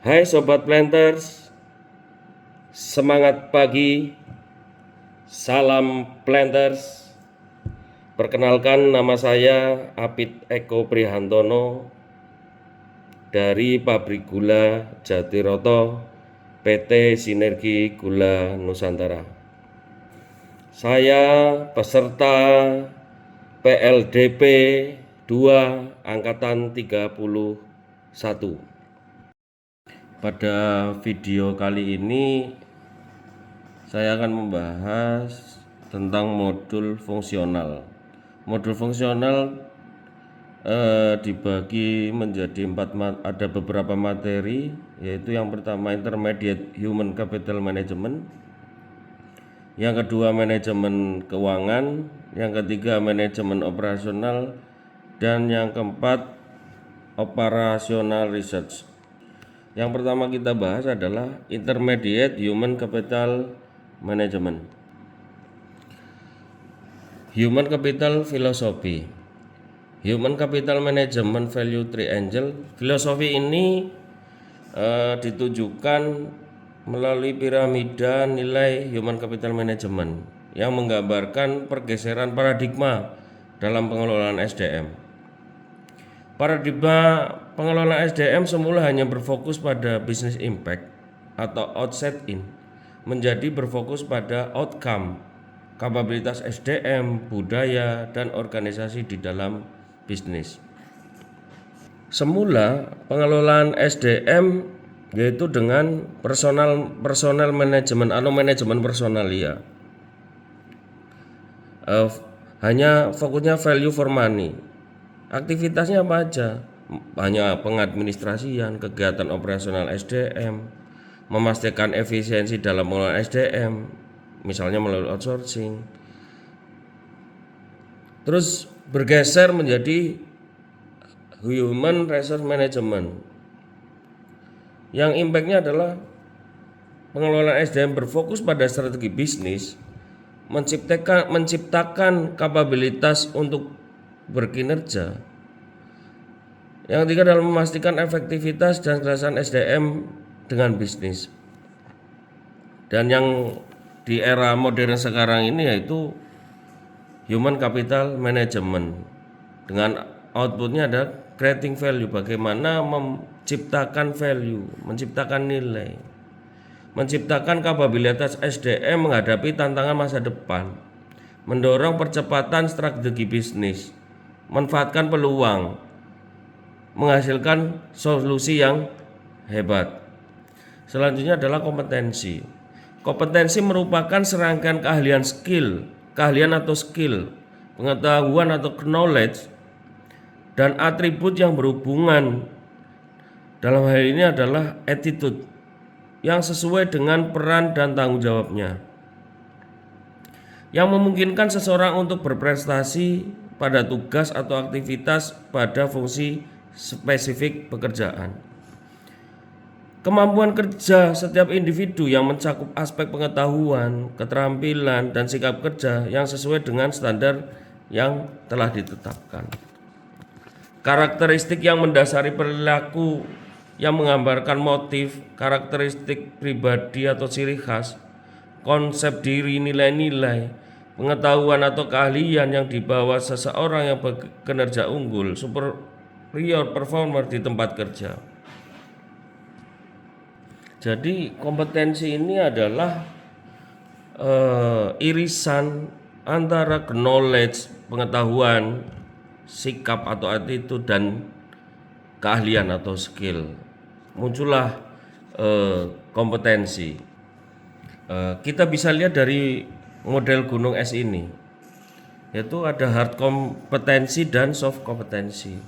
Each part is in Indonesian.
Hai Sobat Planters, semangat pagi, salam Planters. Perkenalkan, nama saya Apit Eko Prihantono dari Pabrik Gula Jatiroto, PT Sinergi Gula Nusantara. Saya peserta PLDP 2 Angkatan 31. Pada video kali ini saya akan membahas tentang modul fungsional. Modul fungsional dibagi menjadi ada beberapa materi, yaitu yang pertama Intermediate Human Capital Management, yang kedua manajemen keuangan, yang ketiga manajemen operasional, dan yang keempat operational research. Yang pertama kita bahas adalah Intermediate Human Capital Management. Human Capital Philosophy. Human Capital Management Value Triangle. Filosofi ini ditujukan melalui piramida nilai Human Capital Management yang menggambarkan pergeseran paradigma dalam pengelolaan SDM. Paradigma pengelolaan SDM semula hanya berfokus pada business impact atau outside in, menjadi berfokus pada outcome, kapabilitas SDM, budaya, dan organisasi di dalam bisnis. Semula pengelolaan SDM yaitu dengan personal management atau manajemen personalia. Hanya fokusnya value for money. Aktivitasnya apa aja? Hanya pengadministrasian, kegiatan operasional SDM, memastikan efisiensi dalam pengelolaan SDM, misalnya melalui outsourcing. Terus bergeser menjadi human resource management, yang impactnya adalah pengelolaan SDM berfokus pada strategi bisnis, menciptakan kapabilitas untuk berkinerja. Yang ketiga adalah memastikan efektivitas dan kejelasan SDM dengan bisnis. Dan yang di era modern sekarang ini yaitu Human Capital Management, dengan outputnya ada creating value, bagaimana menciptakan value, menciptakan nilai, menciptakan kapabilitas SDM menghadapi tantangan masa depan, mendorong percepatan strategi bisnis, manfaatkan peluang, menghasilkan solusi yang hebat. Selanjutnya adalah kompetensi. Kompetensi merupakan serangkaian keahlian atau skill, pengetahuan atau knowledge, dan atribut yang berhubungan. Dalam hal ini adalah attitude yang sesuai dengan peran dan tanggung jawabnya, yang memungkinkan seseorang untuk berprestasi pada tugas atau aktivitas pada fungsi spesifik pekerjaan. Kemampuan kerja setiap individu yang mencakup aspek pengetahuan, keterampilan, dan sikap kerja yang sesuai dengan standar yang telah ditetapkan. Karakteristik yang mendasari perilaku yang menggambarkan motif, karakteristik pribadi atau ciri khas, konsep diri, nilai-nilai, pengetahuan atau keahlian yang dibawa seseorang yang bekerja unggul, superior performer di tempat kerja. Jadi kompetensi ini adalah irisan antara knowledge, pengetahuan, sikap atau attitude, dan keahlian atau skill. Muncullah kompetensi. Kita bisa lihat dari model gunung es ini, yaitu ada hard kompetensi dan soft kompetensi.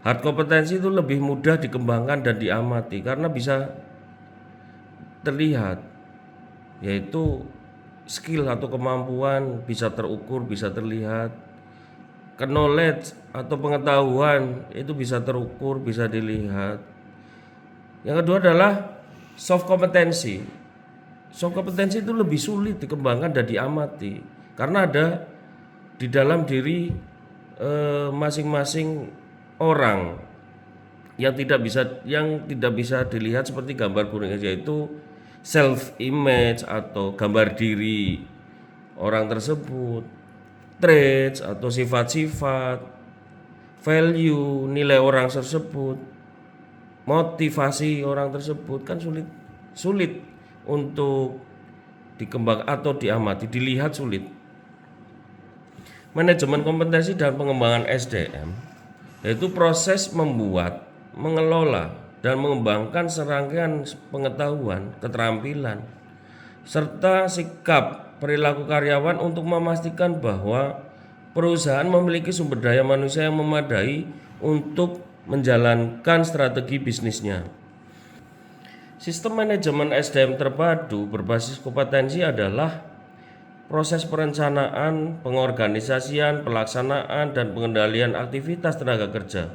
Hard kompetensi itu lebih mudah dikembangkan dan diamati karena bisa terlihat, yaitu skill atau kemampuan bisa terukur, bisa terlihat. Knowledge atau pengetahuan itu bisa terukur, bisa dilihat. Yang kedua adalah soft kompetensi. Soft kompetensi itu lebih sulit dikembangkan dan diamati karena ada di dalam diri masing-masing orang. yang tidak bisa dilihat seperti gambar kuning, yaitu self image atau gambar diri orang tersebut, traits atau sifat-sifat, value, nilai orang tersebut, motivasi orang tersebut, kan sulit untuk dikembang atau diamati, dilihat sulit. Manajemen kompetensi dan pengembangan SDM yaitu proses membuat, mengelola, dan mengembangkan serangkaian pengetahuan, keterampilan, serta sikap perilaku karyawan untuk memastikan bahwa perusahaan memiliki sumber daya manusia yang memadai untuk menjalankan strategi bisnisnya. Sistem manajemen SDM terpadu berbasis kompetensi adalah proses perencanaan, pengorganisasian, pelaksanaan, dan pengendalian aktivitas tenaga kerja.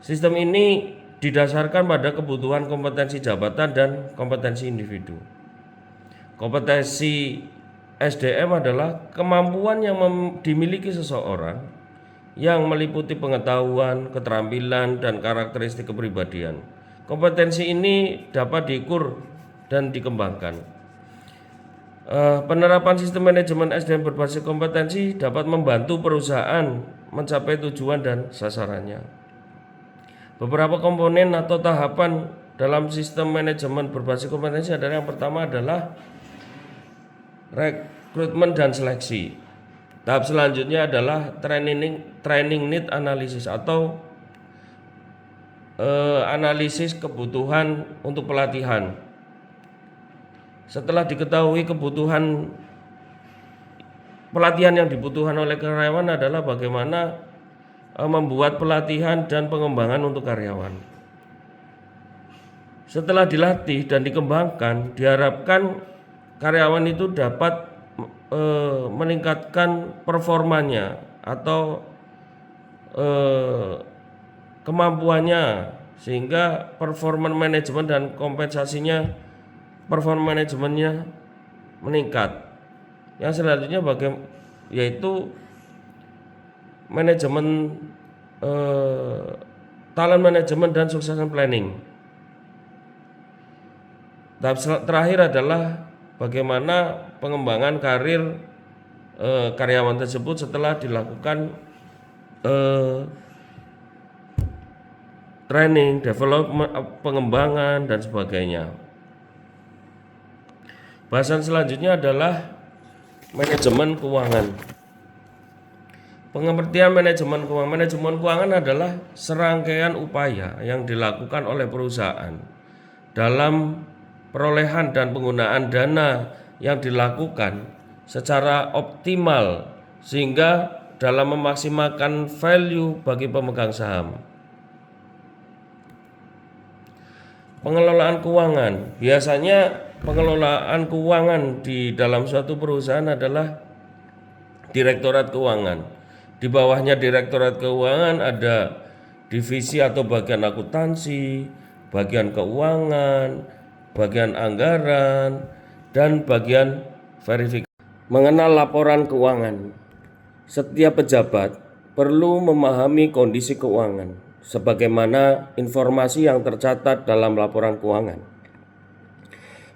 Sistem ini didasarkan pada kebutuhan kompetensi jabatan dan kompetensi individu. Kompetensi SDM adalah kemampuan yang dimiliki seseorang yang meliputi pengetahuan, keterampilan, dan karakteristik kepribadian. Kompetensi ini dapat diukur dan dikembangkan. Penerapan sistem manajemen SDM berbasis kompetensi dapat membantu perusahaan mencapai tujuan dan sasarannya. Beberapa komponen atau tahapan dalam sistem manajemen berbasis kompetensi adalah yang pertama adalah rekrutmen dan seleksi. Tahap selanjutnya adalah training need analysis atau analisis kebutuhan untuk pelatihan. Setelah diketahui kebutuhan pelatihan yang dibutuhkan oleh karyawan adalah bagaimana membuat pelatihan dan pengembangan untuk karyawan. Setelah dilatih dan dikembangkan, diharapkan karyawan itu dapat meningkatkan performanya atau kemampuannya, sehingga performa manajemen dan kompensasinya, performa manajemennya meningkat. Yang selanjutnya yaitu manajemen talent management dan succession planning. Tahap terakhir adalah bagaimana pengembangan karir karyawan tersebut setelah dilakukan training, development, pengembangan, dan sebagainya. Bahasan selanjutnya adalah manajemen keuangan. Pengertian manajemen keuangan. Manajemen keuangan adalah serangkaian upaya yang dilakukan oleh perusahaan dalam perolehan dan penggunaan dana yang dilakukan secara optimal sehingga dalam memaksimalkan value bagi pemegang saham. Pengelolaan keuangan. Biasanya pengelolaan keuangan di dalam suatu perusahaan adalah Direktorat Keuangan. Di bawahnya Direktorat Keuangan ada divisi atau bagian akuntansi, bagian keuangan, bagian anggaran, dan bagian verifikasi. Mengenal laporan keuangan. Setiap pejabat perlu memahami kondisi keuangan sebagaimana informasi yang tercatat dalam laporan keuangan.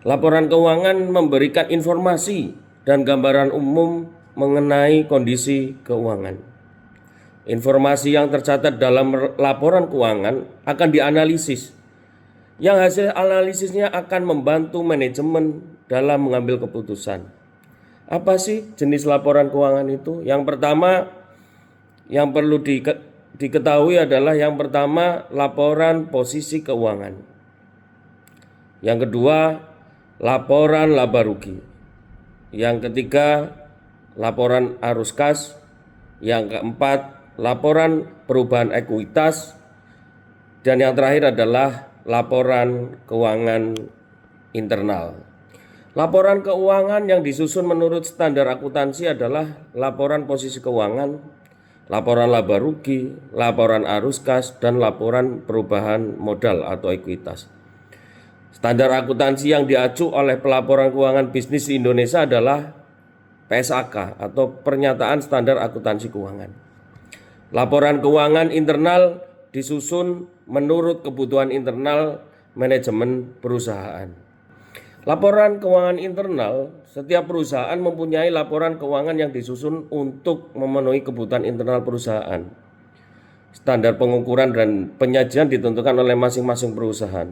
Laporan keuangan memberikan informasi dan gambaran umum mengenai kondisi keuangan. Informasi yang tercatat dalam laporan keuangan akan dianalisis, yang hasil analisisnya akan membantu manajemen dalam mengambil keputusan. Apa sih jenis laporan keuangan itu? Yang pertama yang perlu diketahui adalah yang pertama laporan posisi keuangan. Yang kedua laporan laba rugi. Yang ketiga laporan arus kas. Yang keempat laporan perubahan ekuitas. Dan yang terakhir adalah laporan keuangan internal. Laporan keuangan yang disusun menurut standar akuntansi adalah laporan posisi keuangan, laporan laba rugi, laporan arus kas, dan laporan perubahan modal atau ekuitas. Standar akuntansi yang diacu oleh pelaporan keuangan bisnis di Indonesia adalah PSAK atau Pernyataan Standar Akuntansi Keuangan. Laporan keuangan internal disusun menurut kebutuhan internal manajemen perusahaan. Laporan keuangan internal, setiap perusahaan mempunyai laporan keuangan yang disusun untuk memenuhi kebutuhan internal perusahaan. Standar pengukuran dan penyajian ditentukan oleh masing-masing perusahaan.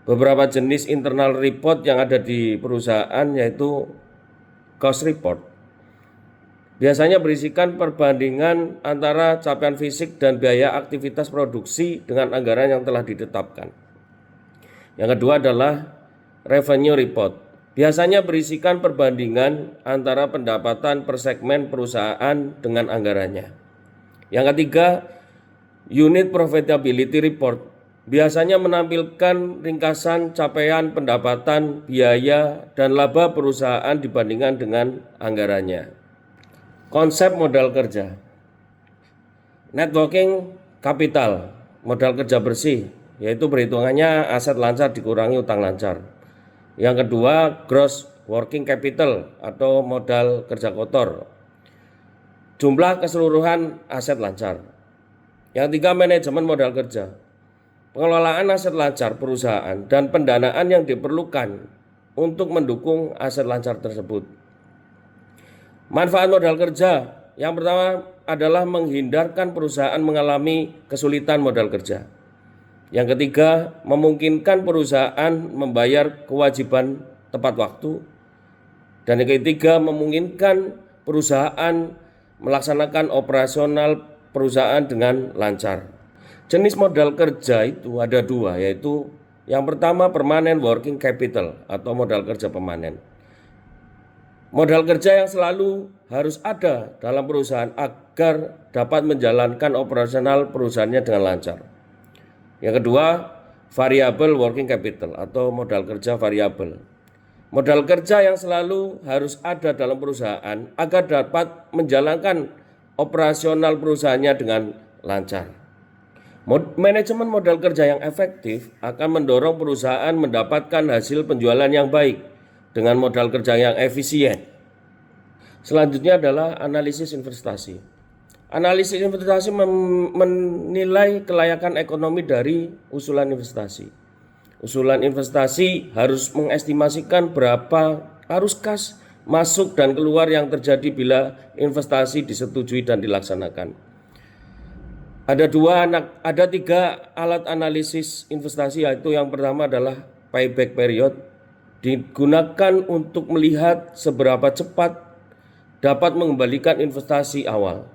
Beberapa jenis internal report yang ada di perusahaan yaitu cost report. Biasanya berisikan perbandingan antara capaian fisik dan biaya aktivitas produksi dengan anggaran yang telah ditetapkan. Yang kedua adalah revenue report. Biasanya berisikan perbandingan antara pendapatan per segmen perusahaan dengan anggarannya. Yang ketiga, unit profitability report. Biasanya menampilkan ringkasan capaian pendapatan, biaya, dan laba perusahaan dibandingkan dengan anggarannya. Konsep modal kerja. Net working capital, modal kerja bersih, yaitu perhitungannya aset lancar dikurangi utang lancar. Yang kedua, gross working capital atau modal kerja kotor, jumlah keseluruhan aset lancar. Yang tiga, manajemen modal kerja, pengelolaan aset lancar perusahaan dan pendanaan yang diperlukan untuk mendukung aset lancar tersebut. Manfaat modal kerja yang pertama adalah menghindarkan perusahaan mengalami kesulitan modal kerja. Yang ketiga, memungkinkan perusahaan membayar kewajiban tepat waktu. Dan yang ketiga, memungkinkan perusahaan melaksanakan operasional perusahaan dengan lancar. Jenis modal kerja itu ada dua, yaitu yang pertama permanent working capital atau modal kerja permanen. Modal kerja yang selalu harus ada dalam perusahaan agar dapat menjalankan operasional perusahaannya dengan lancar. Yang kedua, variable working capital atau modal kerja variabel. Modal kerja yang selalu harus ada dalam perusahaan agar dapat menjalankan operasional perusahaannya dengan lancar. Manajemen modal kerja yang efektif akan mendorong perusahaan mendapatkan hasil penjualan yang baik dengan modal kerja yang efisien. Selanjutnya adalah analisis investasi. Analisis investasi menilai kelayakan ekonomi dari usulan investasi. Usulan investasi harus mengestimasikan berapa arus kas masuk dan keluar yang terjadi bila investasi disetujui dan dilaksanakan. Ada tiga alat analisis investasi, yaitu yang pertama adalah payback period, digunakan untuk melihat seberapa cepat dapat mengembalikan investasi awal.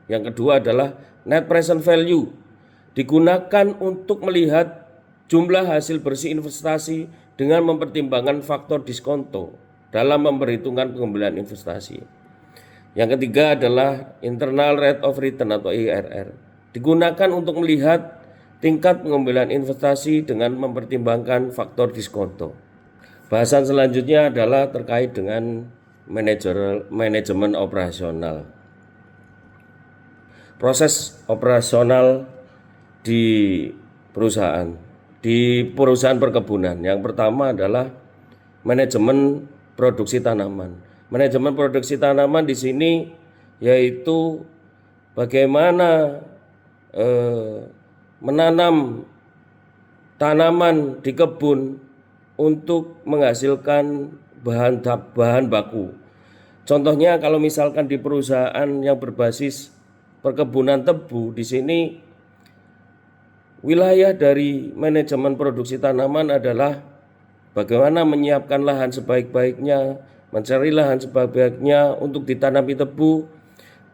Yang kedua adalah net present value, digunakan untuk melihat jumlah hasil bersih investasi dengan mempertimbangkan faktor diskonto dalam memperhitungkan pengembalian investasi. Yang ketiga adalah internal rate of return atau IRR, digunakan untuk melihat tingkat pengembalian investasi dengan mempertimbangkan faktor diskonto. Bahasan selanjutnya adalah terkait dengan manajemen operasional. Proses operasional di perusahaan perkebunan. Yang pertama adalah manajemen produksi tanaman. Manajemen produksi tanaman di sini yaitu bagaimana menanam tanaman di kebun untuk menghasilkan bahan baku. Contohnya kalau misalkan di perusahaan yang berbasis perkebunan tebu, di sini wilayah dari manajemen produksi tanaman adalah bagaimana menyiapkan lahan sebaik-baiknya, mencari lahan sebaik-baiknya untuk ditanami tebu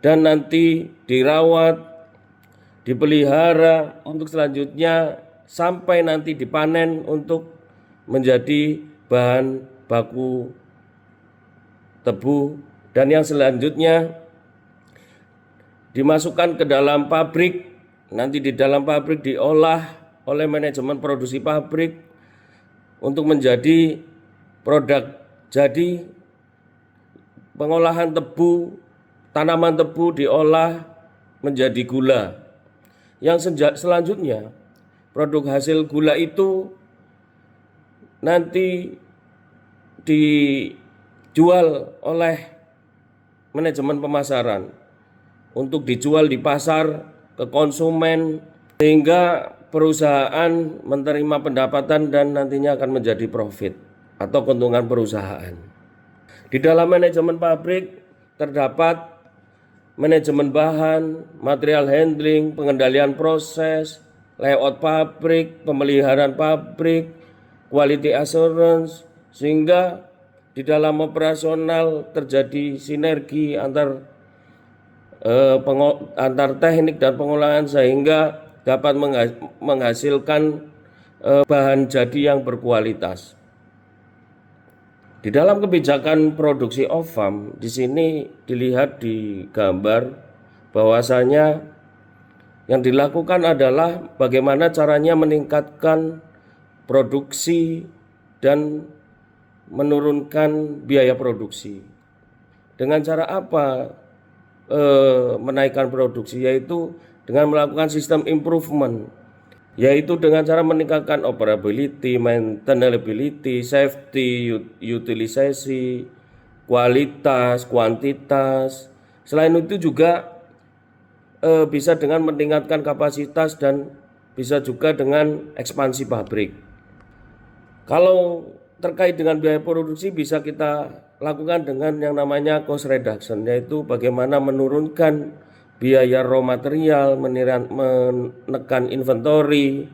dan nanti dirawat, dipelihara untuk selanjutnya sampai nanti dipanen untuk menjadi bahan baku tebu, dan yang selanjutnya dimasukkan ke dalam pabrik. Nanti di dalam pabrik diolah oleh manajemen produksi pabrik untuk menjadi produk jadi pengolahan tebu, tanaman tebu diolah menjadi gula. Yang selanjutnya produk hasil gula itu nanti dijual oleh manajemen pemasaran untuk dijual di pasar ke konsumen sehingga perusahaan menerima pendapatan dan nantinya akan menjadi profit atau keuntungan perusahaan. Di dalam manajemen pabrik terdapat manajemen bahan, material handling, pengendalian proses, layout pabrik, pemeliharaan pabrik, quality assurance, sehingga di dalam operasional terjadi sinergi antar teknik dan pengolahan sehingga dapat menghasilkan bahan jadi yang berkualitas. Di dalam kebijakan produksi off-farm, di sini dilihat di gambar bahwasanya yang dilakukan adalah bagaimana caranya meningkatkan produksi dan menurunkan biaya produksi. Dengan cara apa menaikkan produksi? Yaitu dengan melakukan sistem improvement, yaitu dengan cara meningkatkan operability, maintainability, safety, utilisasi, kualitas, kuantitas. Selain itu juga bisa dengan meningkatkan kapasitas dan bisa juga dengan ekspansi pabrik. Kalau terkait dengan biaya produksi bisa kita lakukan dengan yang namanya cost reduction, yaitu bagaimana menurunkan biaya raw material, menekan inventory,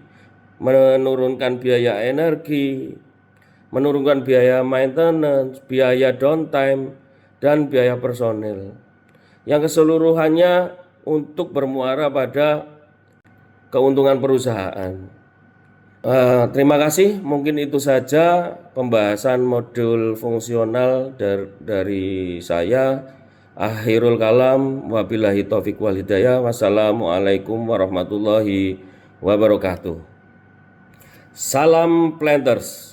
menurunkan biaya energi, menurunkan biaya maintenance, biaya downtime, dan biaya personel. Yang keseluruhannya untuk bermuara pada keuntungan perusahaan. Terima kasih, mungkin itu saja pembahasan modul fungsional dari saya. Akhirul kalam, wabillahi taufiq wal hidayah. Wassalamualaikum warahmatullahi wabarakatuh. Salam Planters.